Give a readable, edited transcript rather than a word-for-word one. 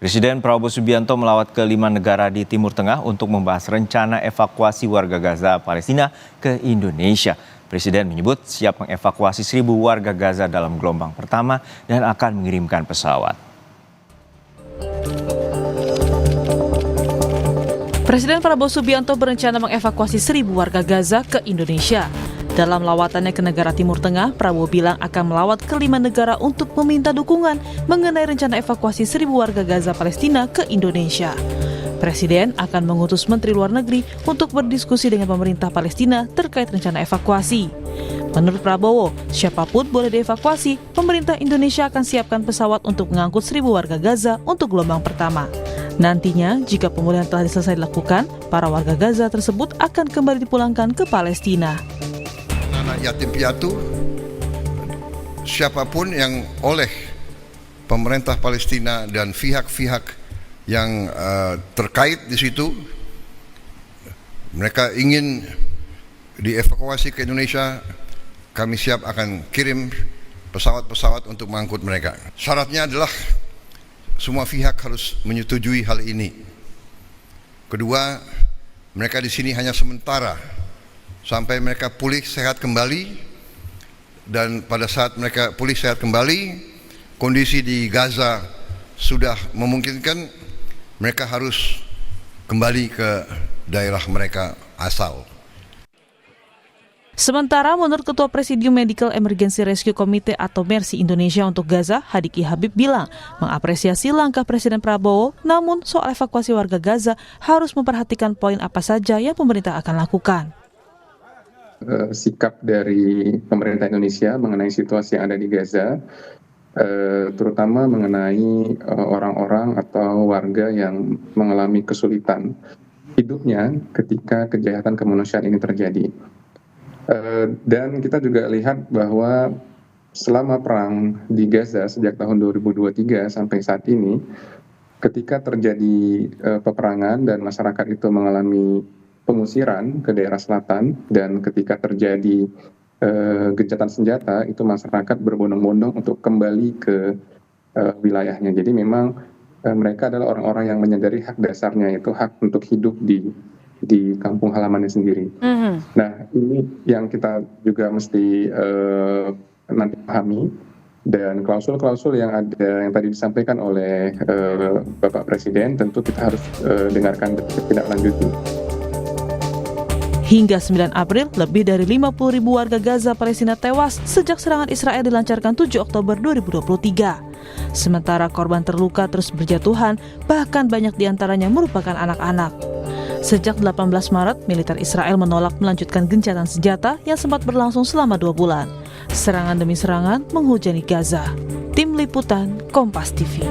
Presiden Prabowo Subianto melawat ke 5 negara di Timur Tengah untuk membahas rencana evakuasi warga Gaza Palestina ke Indonesia. Presiden menyebut siap mengevakuasi 1.000 warga Gaza dalam gelombang pertama dan akan mengirimkan pesawat. Presiden Prabowo Subianto berencana mengevakuasi 1.000 warga Gaza ke Indonesia. Dalam lawatannya ke negara Timur Tengah, Prabowo bilang akan melawat ke 5 negara untuk meminta dukungan mengenai rencana evakuasi 1.000 warga Gaza Palestina ke Indonesia. Presiden akan mengutus Menteri Luar Negeri untuk berdiskusi dengan pemerintah Palestina terkait rencana evakuasi. Menurut Prabowo, siapapun boleh dievakuasi, pemerintah Indonesia akan siapkan pesawat untuk mengangkut 1.000 warga Gaza untuk gelombang pertama. Nantinya, jika pemulihan telah selesai dilakukan, para warga Gaza tersebut akan kembali dipulangkan ke Palestina. Anak yatim piatu, siapapun yang oleh pemerintah Palestina dan pihak-pihak yang terkait di situ, mereka ingin dievakuasi ke Indonesia, kami siap akan kirim pesawat-pesawat untuk mengangkut mereka. Syaratnya adalah semua pihak harus menyetujui hal ini. Kedua, mereka di sini hanya sementara sampai mereka pulih sehat kembali, dan pada saat mereka pulih sehat kembali, kondisi di Gaza sudah memungkinkan, mereka harus kembali ke daerah mereka asal. Sementara menurut Ketua Presidium Medical Emergency Rescue Committee atau MERSI Indonesia untuk Gaza, Hadiki Habib bilang mengapresiasi langkah Presiden Prabowo, namun soal evakuasi warga Gaza harus memperhatikan poin apa saja yang pemerintah akan lakukan. Sikap dari pemerintah Indonesia mengenai situasi yang ada di Gaza, terutama mengenai orang-orang atau warga yang mengalami kesulitan hidupnya ketika kejahatan kemanusiaan ini terjadi. Dan kita juga lihat bahwa selama perang di Gaza sejak tahun 2023 sampai saat ini, ketika terjadi peperangan dan masyarakat itu mengalami pengusiran ke daerah selatan, dan ketika terjadi gencatan senjata, itu masyarakat berbondong-bondong untuk kembali ke wilayahnya. Jadi memang mereka adalah orang-orang yang menyadari hak dasarnya, yaitu hak untuk hidup di kampung halamannya sendiri. Nah, ini yang kita juga mesti nanti pahami, dan klausul-klausul yang ada yang tadi disampaikan oleh Bapak Presiden tentu kita harus dengarkan tidak lanjuti. Hingga 9 April, lebih dari 50.000 warga Gaza Palestina tewas sejak serangan Israel dilancarkan 7 Oktober 2023. Sementara korban terluka terus berjatuhan, bahkan banyak diantaranya merupakan anak-anak. Sejak 18 Maret, militer Israel menolak melanjutkan gencatan senjata yang sempat berlangsung selama 2 bulan. Serangan demi serangan menghujani Gaza. Tim Liputan, Kompas TV.